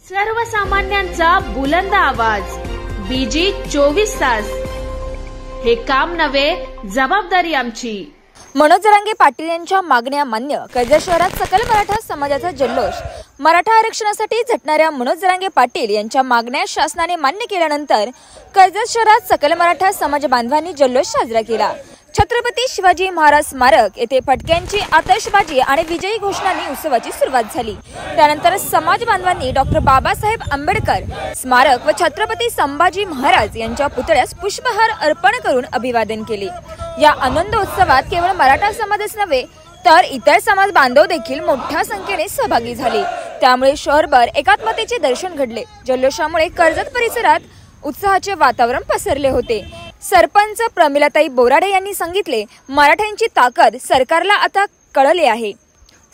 सर्वसामान्यांचा बुलंद आवाज, बीजी 24 तास. हे काम नव्हे, जबाबदारी आमची. मनोज जरांगे पाटील यांच्या मागण्या मान्य. कर्जत शहरात सकल मराठा समाजाचा जल्लोष. मराठा आरक्षणासाठी झटणाऱ्या मनोज जरांगे पाटील यांच्या मागण्या शासनाने मान्य केल्यानंतर कर्जत शहरात सकल मराठा समाज बांधवांनी जल्लोष साजरा केला. छत्रपती शिवाजी महाराज स्मारक येथे फटक्यांची आतषबाजी आणि विजयी घोषणांनी उत्सवाची सुरुवात झाली. त्यानंतर समाज बांधवांनी डॉक्टर बाबासाहेब आंबेडकर स्मारक व छत्रपती संभाजी महाराज यांच्या पुतळ्यास पुष्पहार अर्पण करून अभिवादन केले. या आनंदोत्सवात केवळ मराठा समाजच नव्हे तर इतर समाज बांधव देखील मोठ्या संख्येने सहभागी झाले. त्यामुळे शहरभर एकात्मतेचे दर्शन घडले. जल्लोषामुळे कर्जत परिसरात उत्साहाचे वातावरण पसरले होते. सरपंच प्रमिलाताई बोराडे यांनी सांगितले, मराठ्यांची ताकद सरकारला आता कळली आहे.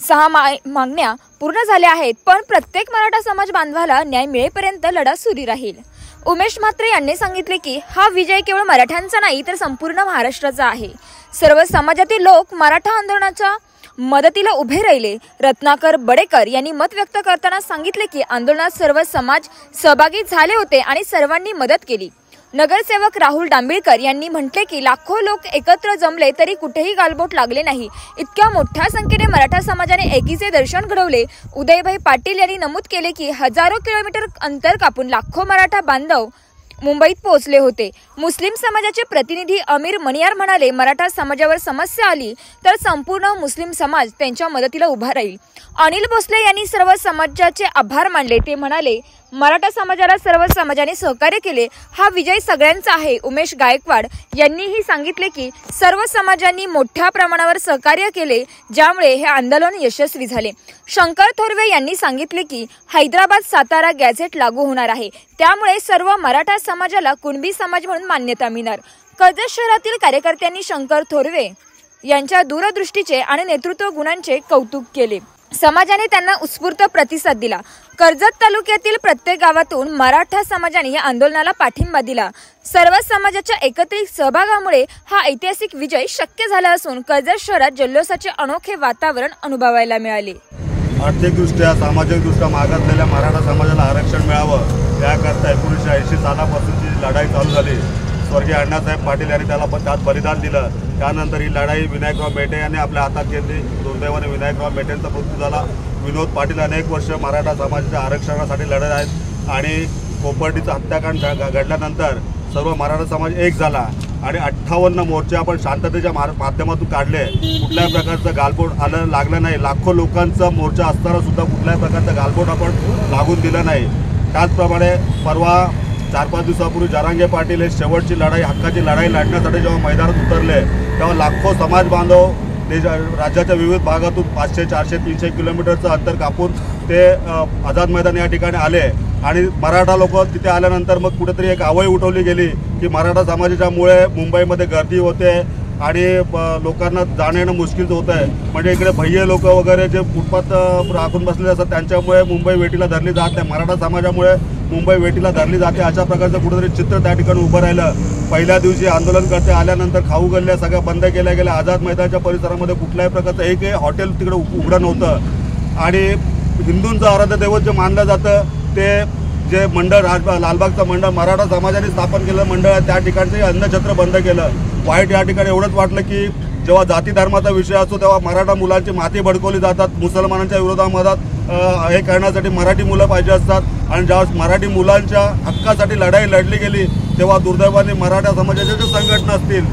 6 मागण्या पूर्ण झाल्या आहेत, पण प्रत्येक मराठा समाज बांधवाला न्याय मिळेपर्यंत लढा सुरू राहील. उमेश म्हात्रे यांनी सांगितले की हा विजय केवळ मराठ्यांचा नाही तर संपूर्ण महाराष्ट्राचा आहे. सर्व समाजातील लोक मराठा आंदोलनाच्या मदतीला उभे राहिले. रत्नाकर बडेकर यांनी मत व्यक्त करताना सांगितले की आंदोलनात सर्व समाज सहभागी झाले होते आणि सर्वांनी मदत केली. नगरसेवक राहुल डांबिळकर यांनी म्हटले की लाखो लोक एकत्र जमले तरी कुठेही गालबोट लागले नाही. इतक्या मोठ्या संख्येने मराठा समाजाने एकीचे दर्शन घडवले. उदयभाई पाटील यांनी नमूद केले की हजारो किलोमीटर अंतर कापून लाखो मराठा बांधव मुंबईत पोहोचले होते. मुस्लिम समाजाचे प्रतिनिधी अमीर मनियार म्हणाले, मराठा समाजावर समस्या आली तर संपूर्ण मुस्लिम समाज त्यांच्या मदतीला उभा राहील. अनिल भोसले यांनी सर्व समाजाचे आभार मानले. ते म्हणाले, मराठा समाजाला सर्व समाजाने सहकार्य केले. हा विजय सगळ्यांचा आहे. उमेश गायकवाड यांनीही सांगितले की सर्व समाजांनी मोठ्या प्रमाणावर सहकार्य केले, ज्यामुळे हे आंदोलन यशस्वी झाले. शंकर थोरवे यांनी सांगितले की हैदराबाद सातारा गॅझेट लागू होणार आहे, त्यामुळे सर्व मराठा समाजाला कुणबी समाज म्हणून मान्यता मिळणार. कर्जत शहरातील कार्यकर्त्यांनी शंकर थोरवे यांच्या दूरदृष्टीचे आणि नेतृत्व गुणांचे कौतुक केले. समाजाने त्यांना उत्स्फूर्त प्रतिसाद दिला. कर्जत तालुक्यातील प्रत्येक गावातून मराठा समाजाने या आंदोलनाला पाठिंबा दिला. सर्व समाजाच्या एकत्रित सहभागामुळे हा ऐतिहासिक विजय शक्य झाला असून कर्जत शहरात जल्लोषाचे अनोखे वातावरण अनुभवायला मिळाले. आर्थिकदृष्ट्या सामाजिकदृष्ट्या मागासलेल्या मराठा समाजाला आरक्षण मिळावं याकरता 1980 सालापासूनची लढाई चालू झाली. स्वर्गीय अण्णासाहेब पाटील यांनी त्यात बलिदान दिलं. त्यानंतर ही लढाई विनायकराव मेटे यांनी आपल्या हातात घेतली. दुर्दैवाने विनायकराव मेटेंचा मृत्यू झाला. विनोद पाटील अनेक वर्ष मराठा समाजाच्या आरक्षणासाठी लढत आहेत आणि कोपर्डीचं हत्याकांड घडल्यानंतर सर्व मराठा समाज एक झाला आणि 58 मोर्चे आपण शांततेच्या माध्यमातून काढले. कुठल्याही प्रकारचं गालबोट लागलं नाही. लाखो लोकांचा मोर्चा असताना सुद्धा कुठल्याही प्रकारचं गालबोट आपण लागून दिलं नाही. त्याचप्रमाणे परवा 4-5 दिवसापूर्वी जरांगे पाटील हे शेवटची लढाई, हक्काची लढाई लढण्यासाठी जेव्हा मैदानात उतरले तेव्हा लाखो समाज बांधव राज्याच्या विविध भागातून 500, 400, 300 किलोमीटरचं अंतर कापून ते आझाद मैदान या ठिकाणी आले आणि मराठा लोक तिथे आल्यानंतर मग कुठेतरी एक आवई उठवली गेली की मराठा समाजाच्यामुळे मुंबईमध्ये गर्दी होते आणि लोकांना जाणं येणं मुश्किल होतं आहे. म्हणजे इकडे भय्ये लोक वगैरे जे फुटपाथ राखून बसलेले असतात त्यांच्यामुळे मुंबई वेटीला धरली जात नाही. मराठा समाजामुळे मुंबई वेटीला धरली जाते. अशा प्रकारचं कुठेतरी चित्र त्या ठिकाणी उभं राहिलं. पहिल्या दिवशी आंदोलनकर्ते आल्यानंतर खाऊ गल्ल्या सगळ्या बंद केल्या गेल्या. आझाद मैदानाच्या परिसरामध्ये कुठल्याही प्रकारचं एक हॉटेल तिकडे उघडं नव्हतं आणि हिंदूंचं आराध्य दैवत जे मानलं जातं ते जे मंडळ लालबागचं मंडळ मराठा समाजाने स्थापन केलं मंडळ आहे, त्या ठिकाणचं अन्नछत्र बंद केलं. वाईट या ठिकाणी एवढंच वाटलं की जेव्हा जाती धर्माचा विषय असतो तेव्हा मराठा मुलांची माती भडकवली जातात. मुसलमानांच्या विरोधामध्ये हे करण्यासाठी मराठी मुलं पाहिजे असतात आणि जेव्हा मराठी मुलांच्या हक्कासाठी लढाई लढली गेली तेव्हा दुर्दैवाने मराठा समाजाच्या ज्या संघटना असतील,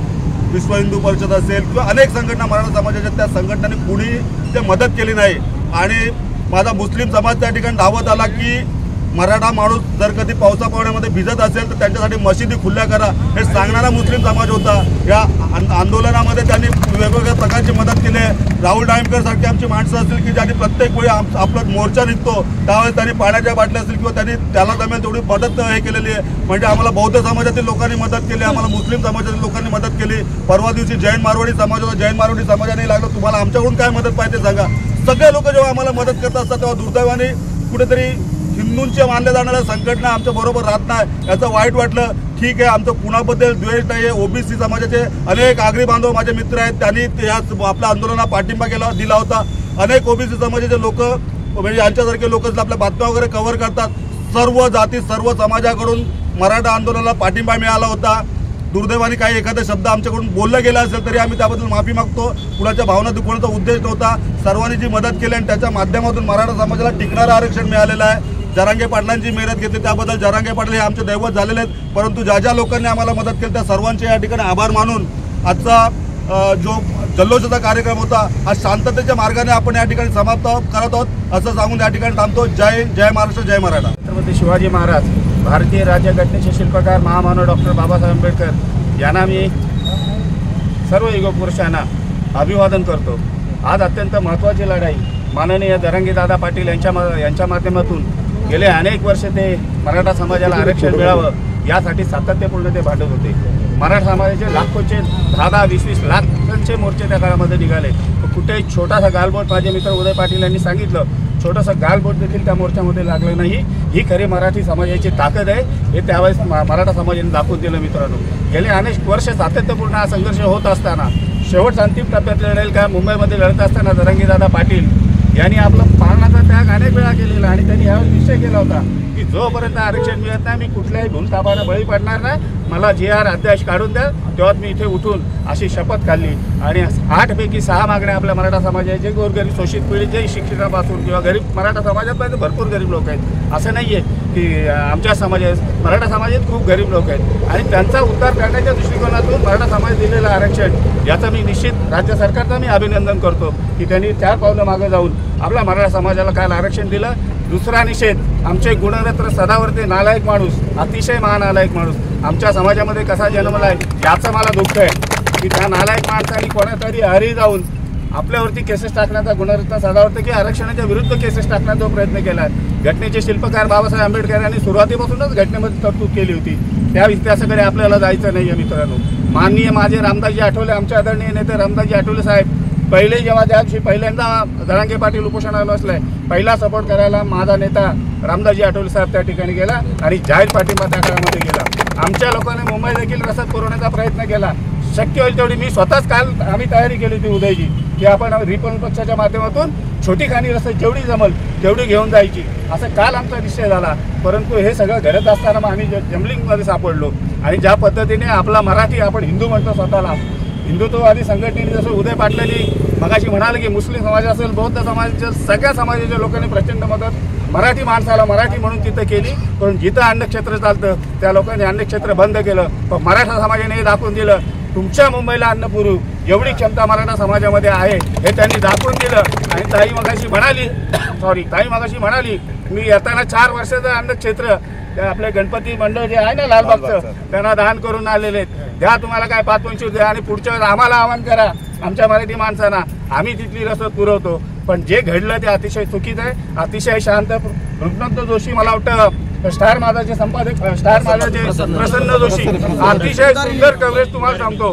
विश्व हिंदू परिषद असेल किंवा अनेक संघटना मराठा समाजाच्या, त्या संघटनांनी कुणी ते मदत केली नाही. आणि माझा मुस्लिम समाज त्या ठिकाणी धावत आला की मराठा माणूस जर कधी पावसा पाण्यामध्ये भिजत असेल तर त्यांच्यासाठी मशिदी खुल्या करा हे सांगणारा मुस्लिम समाज होता. या आंदोलनामध्ये त्यांनी वेगवेगळ्या प्रकारची मदत केली. राहुल डांबिळकर सारखी आमची माणसं असतील की ज्यांनी प्रत्येक वेळी आपला मोर्चा निघतो त्यावेळेस त्यांनी पाण्याच्या बाटल्या असतील किंवा त्यांनी त्याला जमेल तेवढी मदत हे केलेली आहे. म्हणजे आम्हाला बौद्ध समाजातील लोकांनी मदत केली, आम्हाला मुस्लिम समाजातील लोकांनी मदत केली. परवा दिवशी जैन मारवाडी समाज होता. जैन मारवाडी समाजाने लागलं तुम्हाला आमच्याकडून काय मदत पाहिजे सांगा. सगळे लोक जेव्हा आम्हाला मदत करत असतात तेव्हा दुर्दैवाने कुठेतरी हिंदूंच्या मानल्या जाणाऱ्या संघटना आमच्या बरोबर राहत नाही. याचं वाईट वाटलं. ठीक आहे, आमचं कुणाबद्दल द्वेष नाही आहे. ओबीसी समाजाचे अनेक आगरी बांधव माझे मित्र आहेत, त्यांनी या आपल्या आंदोलनाला पाठिंबा दिला होता. अनेक ओबीसी समाजाचे लोक म्हणजे यांच्यासारखे लोक आपल्या बातम्या वगैरे कव्हर करतात. सर्व जाती सर्व समाजाकडून मराठा आंदोलनाला पाठिंबा मिळाला होता। दुर्दैवाने काही एखादा शब्द आमच्याकडून बोललं गेला असेल तरी आम्ही त्याबद्दल माफी मागतो। कुणाच्या भावना दुखवण्याचा उद्देश नव्हता। सर्वांनी जी मदत केली आणि त्याच्या माध्यमातून मराठा समाजाला टिकणारं आरक्षण मिळालेलं आहे। जरांगे पाटलांची मेहनत घेतली त्याबद्दल जरांगे पाटील हे आमचे दैवत झालेले आहेत। परंतु ज्या लोकांनी आम्हाला मदत केली त्या सर्वांचे या ठिकाणी आभार मानून आजचा जो जल्लोषाचा कार्यक्रम होता आज शांततेच्या मार्गाने आपण या ठिकाणी समाप्त करत आहोत असं सांगून या ठिकाणी थांबतो। जय जय महाराष्ट्र, जय मराठा। छत्रपती शिवाजी महाराज भारतीय राज्यघटनेचे शिल्पकार महामानव डॉक्टर बाबासाहेब आंबेडकर यांना मी सर्व युगपुरुषांना अभिवादन करतो। आज अत्यंत महत्त्वाची लढाई माननीय जरांगेदादा पाटील यांच्या माध्यमातून गेले अनेक वर्ष ते मराठा समाजाला आरक्षण मिळावं यासाठी सातत्यपूर्ण ते भांडत होते। मराठा समाजाचे लाखोचे 10-20 लाखांचे मोर्चे त्या काळामध्ये निघाले। कुठेही छोटासा गालबोट माझे मित्र उदय पाटील यांनी सांगितलं छोटंसं गालबोट देखील त्या मोर्चामध्ये लागलं नाही। ही खरी मराठी समाजाची ताकद आहे हे त्यावेळेस मराठा समाजाने दाखवून दिलं। मित्रांनो गेले अनेक वर्ष सातत्यपूर्ण हा संघर्ष होत असताना शेवट अंतिम टप्प्यात लढेल का मुंबईमध्ये लढत असताना जरांगेदादा पाटील यांनी आपलं प्राणाचा त्याग अनेक वेळा केलेला आणि त्यांनी यावेळी निश्चय केला होता की जोपर्यंत आरक्षण मिळत नाही मी कुठल्याही भूलथापाला बळी पडणार नाही। मला GR अध्यादेश काढून द्या तेव्हाच मी इथे उठून अशी शपथ खाल्ली आणि 8 पैकी 6 मागण्या आपल्या मराठा समाजाचे गोरगरीब शोषित पीडित जे शिक्षणापासून किंवा गरीब मराठा समाजात भरपूर गरीब लोक आहेत। असं नाही आहे की आमच्या समाजात मराठा समाजात खूप गरीब लोक आहेत आणि त्यांचा उद्धार करण्याच्या दृष्टिकोनातून मराठा समाज दिलेलं आरक्षण याचं मी निश्चित राज्य सरकारचं मी अभिनंदन करतो की त्यांनी 4 पावलं मागे जाऊन आपल्या मराठा समाजाला काल आरक्षण दिलं। दुसरा निषेध आमचे गुणरत्न सदावर्ते नालायक माणूस अतिशय महानालायक माणूस आमच्या समाजामध्ये कसा जन्मला आहे याचं मला दुःख आहे की त्या नालायक माणसाने कोणातरी हरी जाऊन आपल्यावरती केसेस टाकण्याचा गुणरत्न सदावर्ते की आरक्षणाच्या विरुद्ध केसेस टाकण्याचा प्रयत्न केला आहे। घटनेचे शिल्पकार बाबासाहेब आंबेडकर यांनी सुरुवातीपासूनच घटनेमध्ये तरतूद केली होती त्या इतिहासाकडे आपल्याला जायचं नाही आहे। मित्रांनो माननीय माझे रामदासजी आठवले आमचे आदरणीय नेते रामदासजी आठवले साहेब पहिले जेव्हा त्या दिवशी पहिल्यांदा जरांगे पाटील उपोषणाला बसलाय पहिला सपोर्ट करायला माझा नेता रामदासजी आठवले साहेब त्या ठिकाणी गेला आणि जाहीर पाठिंबा त्या काळामध्ये गेला। आमच्या लोकांनी मुंबई देखील रसद पुरवण्याचा प्रयत्न केला। शक्य होईल तेवढी मी स्वतःच काल आम्ही तयारी केली होती उदयजी की आपण रिपब्लिक पक्षाच्या माध्यमातून छोटी खाणी रसद जेवढी जमल तेवढी घेऊन जायची असं काल आमचा निश्चय झाला। परंतु हे सगळं घडत असताना मग आम्ही जम्बलिंगमध्ये सापडलो आणि ज्या पद्धतीने आपला मराठी आपण हिंदू म्हणतो स्वतःला हिंदुत्ववादी संघटनेने जसं उदय पाटलांनी मगाशी म्हणाले की मुस्लिम समाज असेल बौद्ध समाजाच्या सगळ्या समाजाच्या लोकांनी प्रचंड मदत मराठी माणसाला मराठी म्हणून तिथं केली। पण जिथं अन्नक्षेत्र चालतं त्या लोकांनी अन्नक्षेत्र बंद केलं। पण मराठा समाजाने हे दाखवून दिलं तुमच्या मुंबईला अन्न पुरवू एवढी क्षमता मराठा समाजामध्ये आहे हे त्यांनी दाखवून दिलं। आणि ताई मगाशी म्हणाली मी येताना 4 वर्षाचं अन्नक्षेत्र आपले गणपती मंडळ जे आहे ना लालबागचं त्यांना दान करून आलेले आहेत। द्या तुम्हाला काय 5-25 द्या आणि पुढच्या वेळेस आम्हाला आवाहन करा आमच्या मराठी माणसांना आम्ही तिथली रसद पुरवतो। पण जे घडलं ते अतिशय चुकीचं आहे। अतिशय शांत रुग्णंत जोशी मला वाटतं स्टार माझाचे संपादक स्टार माझाचे प्रसन्न जोशी अतिशय सुंदर कव्हरेज तुम्हाला सांगतो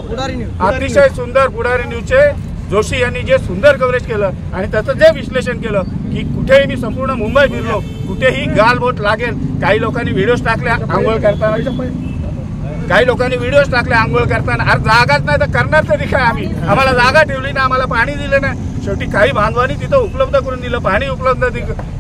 अतिशय सुंदर पुढारी न्यूजचे जोशी यांनी जे सुंदर कव्हरेज केलं आणि त्याचं जे विश्लेषण केलं की कुठेही मी संपूर्ण मुंबई फिरलो कुठेही गालबोट लागेल। काही लोकांनी व्हिडिओज टाकल्या आंघोळ करताना अरे जागाच नाही तर करणार तरी काय आम्ही आम्हाला जागा ठेवली ना आम्हाला पाणी दिलं नाही। शेवटी काही बांधवांनी तिथं उपलब्ध करून दिलं पाणी उपलब्ध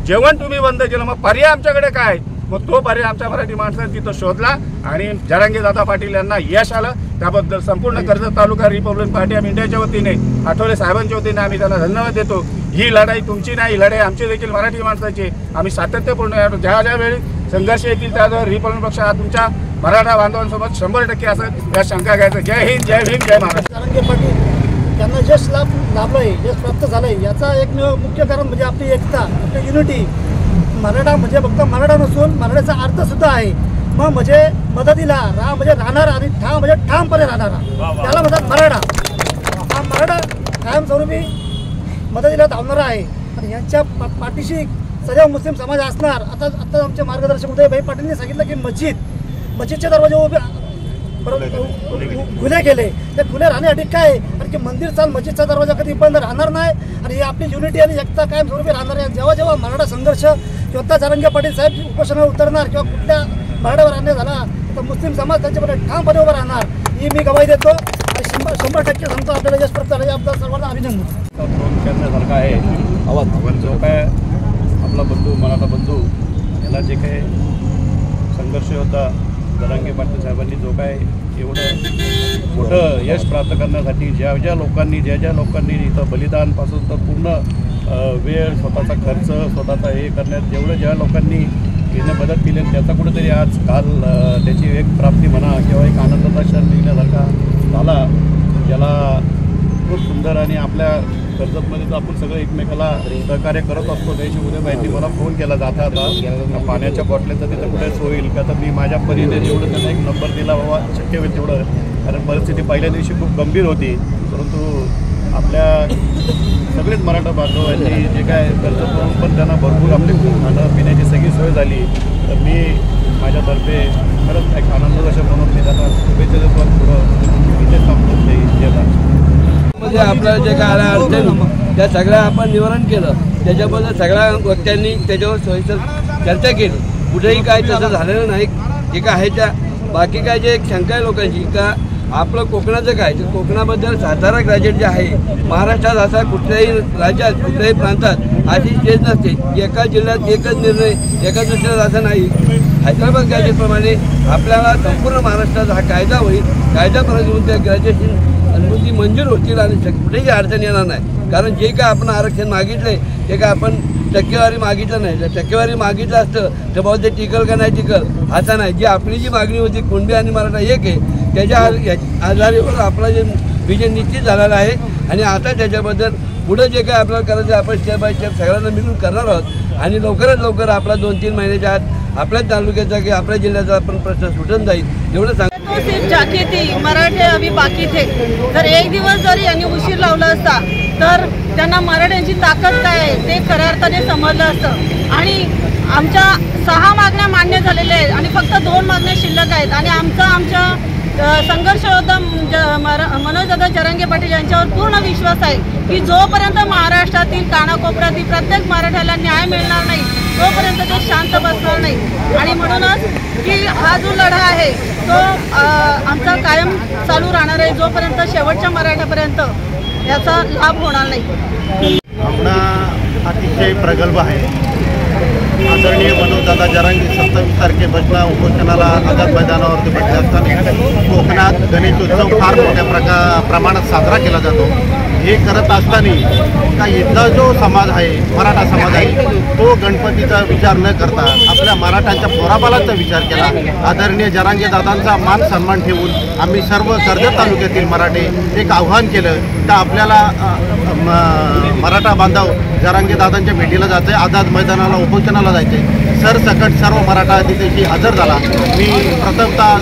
जेवण तुम्ही बंद केलं मग पर्याय आमच्याकडे काय मग तो पर्याय आमच्या मराठी माणसाने तिथं शोधला आणि जरांगेदादा पाटील यांना यश आलं। त्याबद्दल संपूर्ण कर्जत तालुका रिपब्लिक पार्टी ऑफ इंडियाच्या वतीने आठवले साहेबांच्या वतीने आम्ही त्यांना धन्यवाद देतो। ही लढाई तुमची नाही ही लढाई आमची देखील मराठी माणसाची आम्ही सातत्यपूर्ण ज्या वेळी संघर्ष येतील त्यावर रिपब्लिक पक्ष हा तुमच्या मराठा बांधवांसोबत 100% असं या शंका घ्यायचं। जय हिंद जय भीम जय महाराष्ट्र। जरांगे पाटील त्यांना यश लाभलंय यश प्राप्त झालंय याचा एक मुख्य कारण म्हणजे आपली एकता आपली युनिटी। मराठा म्हणजे फक्त मराठा नसून मराठ्याचा अर्थ सुद्धा आहे मग म्हणजे मदतीला रा म्हणजे राहणार आणि ठाम म्हणजे ठामपणे राहणारा त्याला म्हणतात मराठा। हा मराठा कायमस्वरूपी मदतीला धावणारा आहे आणि यांच्या पाठीशी सगळा मुस्लिम समाज असणार। आता आमचे मार्गदर्शक उदयभाई पाटीलने सांगितलं की मस्जिदचे दरवाजे खुले केले ते खुले राहण्यासाठी काय आणि की मंदिर चाल मस्जिदचा दरवाजा कधी बंद राहणार नाही आणि ही आपली युनिटी आणि एकता कायमस्वरूपी राहणार आहे। जेव्हा मराठा संघर्ष किंवा जरांगे पाटील साहेब उपोषणावर उतरणार किंवा कुठल्या मराठ्यावर अन्याय झाला तर मुस्लिम समाज त्यांच्याकडे ठामपणे उभा राहणार ही मी गवाही देतो आणि 100% सांगतो आपल्याला यश प्राप्त झालं आपल्या सर्वांना अभिनंदन करण्यासारखा आहे। जो काय आपला बंधू मराठा बंधू याला जे काही संघर्ष होता जरांगे पाटील साहेबांनी जो काय एवढं मोठं यश प्राप्त करण्यासाठी ज्या लोकांनी इथं बलिदानपासून तर पूर्ण वेळ स्वतःचा खर्च स्वतःचा हे करण्यात ज्या लोकांनी येणं मदत केली त्याचा कुठेतरी आज काल त्याची एक प्राप्ती म्हणा किंवा एक आनंदाचा क्षण निघण्यासारखा झाला, ज्याला खूप सुंदर आणि आपल्या कर्जतमध्ये तर आपण सगळं एकमेकाला सहकार्य करत असतो. त्याची उद्या माहिती मला फोन केला जाता आता पाण्याच्या बॉटलीचं तिथं कुठेच होईल का, तर मी माझ्या परीने जेवढं त्यांना एक नंबर दिला बाबा शक्य होईल तेवढं, कारण परिस्थिती पहिल्या दिवशी खूप गंभीर होती. परंतु आपल्या सगळेच मराठा बांधवांनी जे काय कर्जतवरून पण त्यांना भरपूर आपली खाणं पिण्याची सगळी सोय झाली. तर मी माझ्यातर्फे खरंच एक आनंद अशा म्हणून मी त्यांना शुभेच्छा देतो. पुढं इथे थांबतो मध्ये आपल्याला जे काय आल्या अडचणी त्या सगळ्या आपण निवारण केलं. त्याच्याबद्दल सगळ्या वक्त्यांनी त्याच्यावर सविस्तर चर्चा केली. कुठेही काय तसं झालेलं नाही. जे काय आहे त्या बाकी काय जे एक शंका आहे लोकांची का आपलं कोकणाचं काय, तर कोकणाबद्दल सातारा ग्रॅज्युएट जे आहे महाराष्ट्रात असा कुठल्याही राज्यात कुठल्याही प्रांतात अशी स्टेज नसते. एका जिल्ह्यात एकच निर्णय एका दुसऱ्यात असं नाही. हैदराबाद ग्रॅज्युएटप्रमाणे आपल्याला संपूर्ण महाराष्ट्रात हा कायदा होईल. कायद्याप्रमाणे घेऊन त्या ग्रॅज्युएशन अनुमती मंजूर होतील आणि कुठेही अडचण येणार नाही. कारण जे काय आपण आरक्षण मागितलंय ते काय आपण टक्केवारी मागितलं नाही. जर टक्केवारी मागितलं असतं तर बाबा ते टिकल का नाही टिकल असं नाही. जी आपली जी मागणी होती कुणबी आणि मराठा एक आहे त्याच्या आधारावर आपला जे विजय निश्चित झालेला आहे. आणि आता त्याच्याबद्दल पुढं जे काय आपल्याला करायचं आपण स्टेप बाय स्टेप सगळ्यांना मिळून करणार आहोत. आणि लवकरात लवकर आपला 2-3 महिन्याच्या आत आपल्या तालुक्याचा की आपल्या जिल्ह्याचा आपण प्रश्न सुटून जाईल एवढं सांग. तो सिर्फ जाके थी, मराठे अभी बाकी थे. तर एक दिवस जरी यांनी उशीर लावला असता तर त्यांना मराठ्यांची ताकद काय आहे ते खऱ्या अर्थाने समजलं असतं. आणि आमच्या 6 मागण्या मान्य झालेल्या आहेत आणि फक्त 2 मागण्या शिल्लक आहेत. आणि आमच्या संघर्ष योद्धा मनोजदादा जरांगे पाटील यांच्यावर पूर्ण विश्वास आहे की जोपर्यंत महाराष्ट्रातील कानाकोपऱ्यातील प्रत्येक मराठ्याला न्याय मिळणार नाही तोपर्यंत ते शांत बसणार नाही. आणि म्हणूनच की हा जो लढा आहे तो आमचा कायम चालू राहणार आहे जोपर्यंत शेवटच्या मराठ्यापर्यंत याचा लाभ होणार नाही. भावना अतिशय प्रगल्भ आहे. आदरणीय मनोजदादा जरांगे 27 तारखेपासून उपोषणाला आझाद मैदानावरती बसले असताना कोकणात गणेशोत्सव फार मोठ्या प्रमाणात साजरा केला जातो. हे करत असताना का इथला जो समाज आहे मराठा समाज आहे तो गणपतीचा विचार न करता आपल्या मराठाच्या पोराबालाचा विचार केला. आदरणीय जरांगे दादांचा मान सन्मान ठेवून आम्ही सर्व कर्जत तालुक्यातील मराठे एक आव्हान केलं तर आपल्याला मराठा बांधव जरांगे दादांच्या भेटीला जायचं आहे, आझाद मैदानाला उपोषणाला जायचे. सरसकट सर्व मराठा तिथेशी हजर झाला. मी प्रथमतः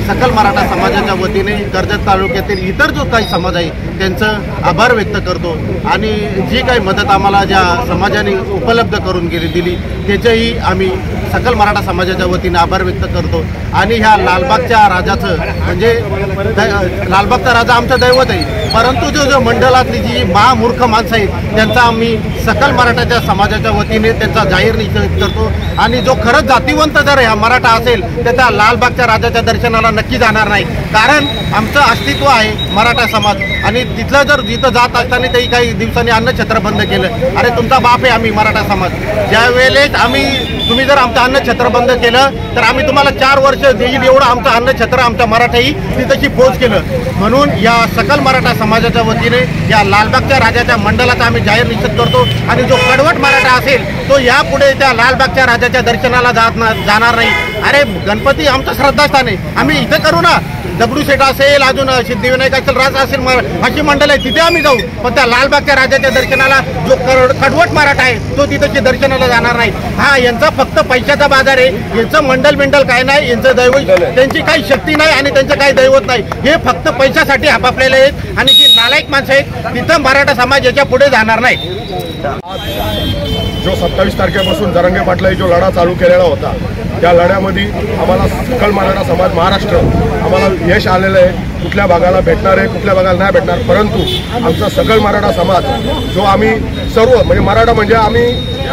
सकल मराठा समाजाच्या वतीने कर्जत तालुक्यातील इतर जो काही समाज आहे त्यांचं आभार व्यक्त करतो. आणि जी काही मदत आम्हाला ज्या समाजाने उपलब्ध करून दिली त्याचंही आम्ही सकल मराठा समाजाच्या वतीने आभार व्यक्त करतो. आणि ह्या लालबागच्या राजाचं म्हणजे लालबागचा राजा आमचं दैवत आहे. परंतु जो मंडळातली जी महामूर्ख माणसं आहेत त्यांचा आम्ही सकल मराठाच्या समाजाच्या वतीने त्यांचा जाहीर निषेध करतो. आणि जो खरंच जातीवंत जर हा मराठा असेल तर त्या लालबागच्या राजाच्या दर्शनाला नक्की जाणार नाही. कारण आमचं अस्तित्व आहे मराठा समाज. आणि तिथलं जर जिथं जात असताना तेही काही दिवसांनी अन्नछत्र बंद केलं. अरे तुमचा बाप आहे आम्ही मराठा समाज. ज्यावेळेस तुम्ही जर आमचं अन्नछत्र बंद केलं तर आम्ही तुम्हाला 4 वर्ष देईल एवढं आमचं अन्नछत्र आमच्या मराठाही तिथंशी पोच केलं. म्हणून या सकल मराठा समाजाच्या वतीने या लालबागच्या राजाच्या मंडळाचा आम्ही जाहीर निषेध करतो. आणि जो कडवट मराठा असेल तो यापुढे त्या लालबागच्या राजाच्या दर्शनाला जाणार नाही. अरे गणपती आमचं श्रद्धास्थान आहे, आम्ही इथं करू ना. दगडूशेठ असेल अजून सिद्धिविनायक असेल राज असेल अशी मंडळ आहे तिथे आम्ही जाऊ. पण त्या लालबागच्या राजाच्या दर्शनाला जो कडवट मराठा आहे तो तिथेची दर्शनाला जाणार नाही. हा यांचा फक्त पैशाचा बाजार आहे. यांचं मंडळ काय नाही, यांचं दैवत त्यांची काही शक्ती नाही आणि त्यांचं काही दैवत नाही. हे फक्त पैशासाठी आपापलेले आहेत. आणि जी नालायक माणसं आहेत तिथं मराठा समाज याच्या पुढे जाणार नाही. जो 27 तारखेपासून जरांगे पाटलांनी जो लढा चालू केलेला होता त्या लढ्यामध्ये आम्हाला सकल मराठा समाज महाराष्ट्र आम्हाला यश आलेलं आहे. कुठल्या भागाला भेटणार आहे, कुठल्या भागाला नाही भेटणार, परंतु आमचा सकल मराठा समाज जो आम्ही सर्व म्हणजे मराठा म्हणजे आम्ही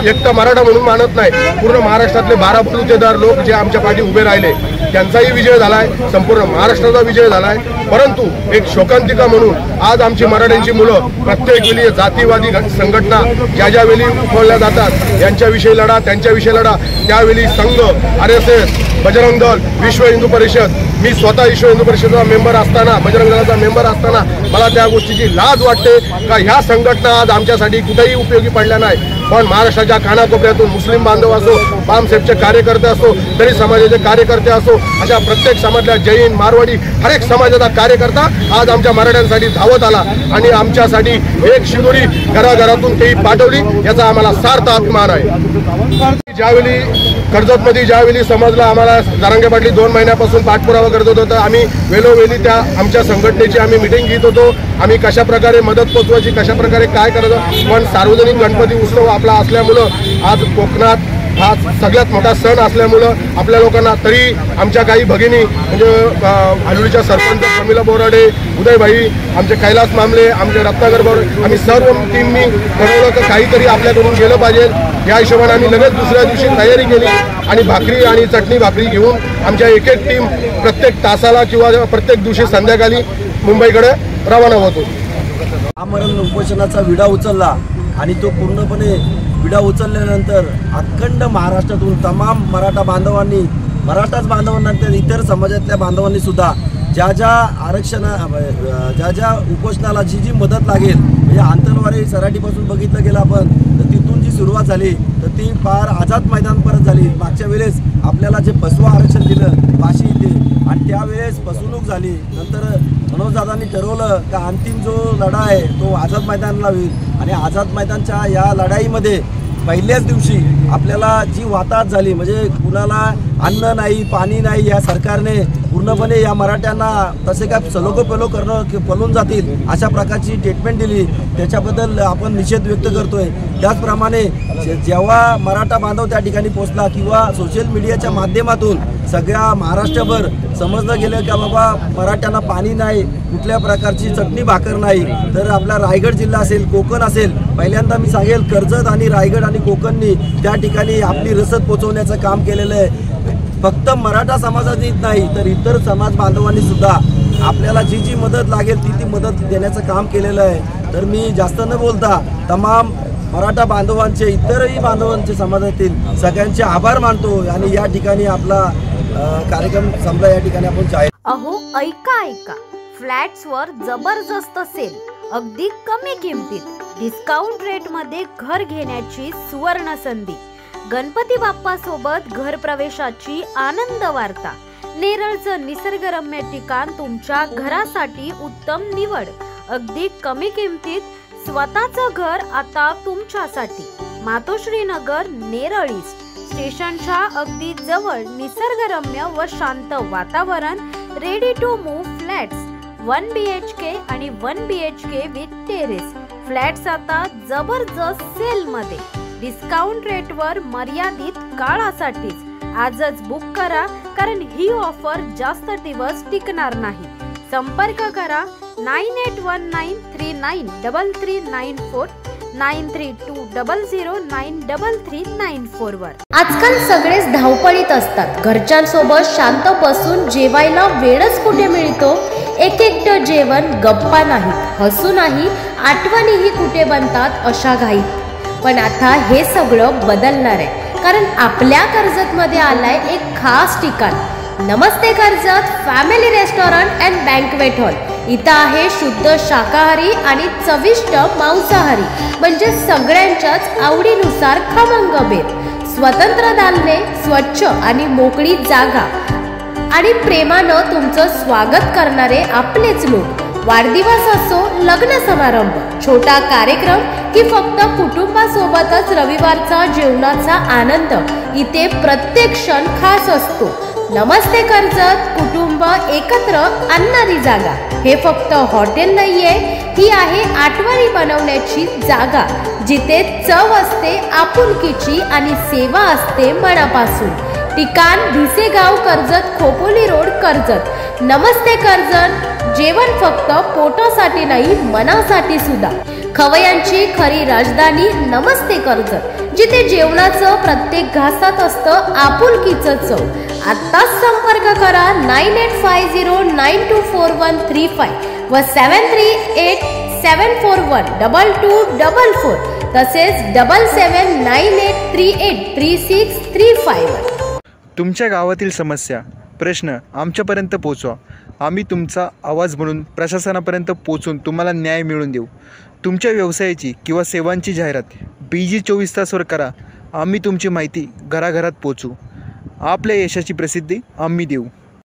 एकटा मराठा म्हणून मानत नाही, पूर्ण महाराष्ट्रातले 12 बलुतेदार लोक जे आमच्या पाठी उभे राहिले त्यांचाही विजय झालाय, संपूर्ण महाराष्ट्राचा विजय झालाय. परंतु एक शोकांतिका म्हणून आज आमची मराठ्यांची मुलं प्रत्येक वेळी जातीवादी संघटना ज्या वेळी उफाळल्या जातात यांच्याविषयी लढा, त्यांच्याविषयी लढा, त्यावेळी संघ, RSS, बजरंग दल, विश्व हिंदू परिषद, मी स्वतः विश्व हिंदू परिषदेचा मेंबर असताना, बजरंग दलाचा मेंबर असताना मला त्या गोष्टीची लाज वाटते का ह्या संघटना आज आमच्यासाठी कुठेही उपयोगी पडल्या नाही. पण महाराष्ट्राच्या कानाकोपऱ्यातून मुस्लिम बांधव असो, बामसेफचे कार्यकर्ते असो, दलित समाजाचे कार्यकर्ते असो, अशा प्रत्येक समाजातल्या जैन, मारवाडी हर एक समाजाचा कार्यकर्ता आज आमच्या मराठ्यांसाठी धावत आला आणि आमच्यासाठी एक शिदोरी घराघरातून तेही पाठवली, याचा आम्हाला सार्थ अभिमान आहे. ज्यावेळी कर्जतमध्ये ज्यावेळी समजलं आम्हाला जरांगे पाटील 2 महिन्यापासून पाठपुरावा करत होतं, आम्ही वेळोवेळी त्या आमच्या संघटनेची आम्ही मिटिंग घेत होतो, आम्ही कशा प्रकारे मदत पोचवायची, कशा प्रकारे काय करायचं. पण सार्वजनिक गणपती उत्सव आपला असल्यामुळं आज कोकणात हा सगळ्यात मोठा सण असल्यामुळं आपल्या लोकांना तरी आमच्या काही भगिनी म्हणजे आलुळीच्या सरपंच प्रमिला बोराडे, उदयभाई, आमचे कैलास मामले, आमचे रत्नाकर बोराडे, आम्ही सर्व टीमनी ठरवलं तर काहीतरी आपल्याकडून गेलं पाहिजे. या हिशोबाने आम्ही लगेच दुसऱ्या दिवशी तयारी केली आणि भाकरी आणि चटणी भाकरी घेऊन आमच्या एक एक टीम प्रत्येक तासाला किंवा प्रत्येक दिवशी संध्याकाळी मुंबईकडे रवाना होतो. आमरण उपोषणाचा विडा उचलला आणि तो पूर्णपणे विडा उचलल्यानंतर अखंड महाराष्ट्रातून तमाम मराठा बांधवांनी, मराठाच बांधवांना तर इतर समाजातल्या बांधवांनी सुद्धा ज्या ज्या उपोषणाला जी मदत लागेल म्हणजे आंतरवारी सराटीपासून बघितलं गेलं आपण तर तिथून जी सुरुवात झाली तर ती फार आझाद मैदानपर्यंत झाली. मागच्या वेळेस आपल्याला जे फसवा आरक्षण दिलं वाशी इथे आणि त्यावेळेस फसवणूक झाली. नंतर मनोजदादांनी ठरवलं का अंतिम जो लढा आहे तो आझाद मैदानला होईल आणि आझाद मैदानच्या या लढाईमध्ये पहिल्याच दिवशी आपल्याला जी वाताहत झाली म्हणजे कुणाला अन्न नाही, पाणी नाही, या सरकारने पूर्णपणे या मराठ्यांना तसे काय सलोखोपलो पळून जातील अशा प्रकारची ट्रीटमेंट दिली, त्याच्याबद्दल आपण निषेध व्यक्त करतोय. त्याचप्रमाणे जेव्हा मराठा बांधव त्या ठिकाणी पोहोचला किंवा सोशल मीडियाच्या माध्यमातून सगळ्या महाराष्ट्रभर समजलं गेलं की बाबा मराठ्यांना पाणी नाही, कुठल्या प्रकारची चटणी भाकर नाही, तर आपला रायगड जिल्हा असेल, कोकण असेल, पहिल्यांदा मी सांगेल कर्जत आणि रायगड आणि कोकणनी त्या ठिकाणी आपली रसद पोचवण्याचं काम केलेलं आहे. फक्त मराठा समाजाचीच नाही तर इतर समाज बांधवांनी सुद्धा आपल्याला जी मदत लागेल ती मदत देण्याचं काम केलेलं आहे. तर मी जास्त न बोलता तमाम मराठा बांधवांचे, इतरही बांधवांचे समाजातील सगळ्यांचे आभार मानतो आणि या ठिकाणी आपला कार्यक्रम संपला. या ठिकाणी आपण जाहीर अहो ऐका फ्लॅट्सवर जबरदस्त सेल, अगदी कमी किमतीत डिस्काउंट रेट मध्ये घर घेण्याची सुवर्ण संधी. गणपती बाप्पा सोबत घर प्रवेशाची आनंद वार्ता. नेरळचं निसर्गरम्य ठिकाण तुमच्या घरासाठी उत्तम निवड. अगदी कमी किमतीत स्वतःचं घर आता तुमच्यासाठी. मातोश्री नगर, नेरळ ईस्ट स्टेशनच्या अगदी जवळ निसर्गरम्य व शांत वातावरण. Ready to move flats 1 BHK आणि 1 BHK विथ टेरेस फ्लॅट्स आता जबरदस्त सेल मध्ये. डिस्काउंट रेटवर मर्यादित काळासाठीच. आजच बुक करा कारण ही ऑफर जास्त दिवस टिकणार नाही. संपर्क करा 9819393394 9320093394 वर. आजकाल सगळेच धावपळीत असतात. घरच्यांसोबत शांत बसून जेवायला वेळच कुठे मिळतो. एक जेवण, गप्पा नाही, हसू नाही, आठवणीही कुठे बनतात अशा घाईत. पण आता हे सगळं बदलणार आहे कारण आपल्या कर्जतमध्ये आलाय एक खास ठिकाण. नमस्ते Karjat family restaurant and banquet hall. इथं आहे शुद्ध शाकाहारी आणि चविष्ट मांसाहारी म्हणजे सगळ्यांच्याच आवडीनुसार खमंग बेत. स्वतंत्र दालने, स्वच्छ आणि मोकळी जागा आणि प्रेमानं तुमचं स्वागत करणारे आपलेच लोक. वाढदिवस असो, लग्न समारंभ, छोटा कार्यक्रम की फक्त कुटुंबासोबतच रविवारचा जेवणाचा आनंद, इथे प्रत्येक क्षण खास असतो. नमस्ते कर्जत, कुटुंब एकत्र आणणारी जागा. हे फक्त हॉटेल नाहीये, ही आहे आठवणी बनवण्याची जागा जिथे चव असते आपुलकीची आणि सेवा असते मनापासून. ठिकाण भिसेगाव, कर्जत, खोपोली रोड, कर्जत. नमस्ते कर्जत जेवण फक्त पोटासाठी नाही, मनासाठी सुद्धा. खवयांची खरी राजधानी नमस्ते कर्जत, जिथे जेवणाचं प्रत्येक घासात असतं आपुलकीचं चव. आत्ताच संपर्क करा 9850924135 व 7387412244 तसेच 7798383635. तुमच्या गावातील समस्या, प्रश्न आमच्यापर्यंत पोहोचवा. आम्ही तुमचा आवाज म्हणून प्रशासनापर्यंत पोहोचून तुम्हाला न्याय मिळवून देऊ. तुमच्या व्यवसायाची किंवा सेवांची जाहिरात BG 24 तासवर करा. आम्ही तुमची माहिती घराघरात पोहोचू. आपल्या यशाची प्रसिद्धी आम्ही देऊ.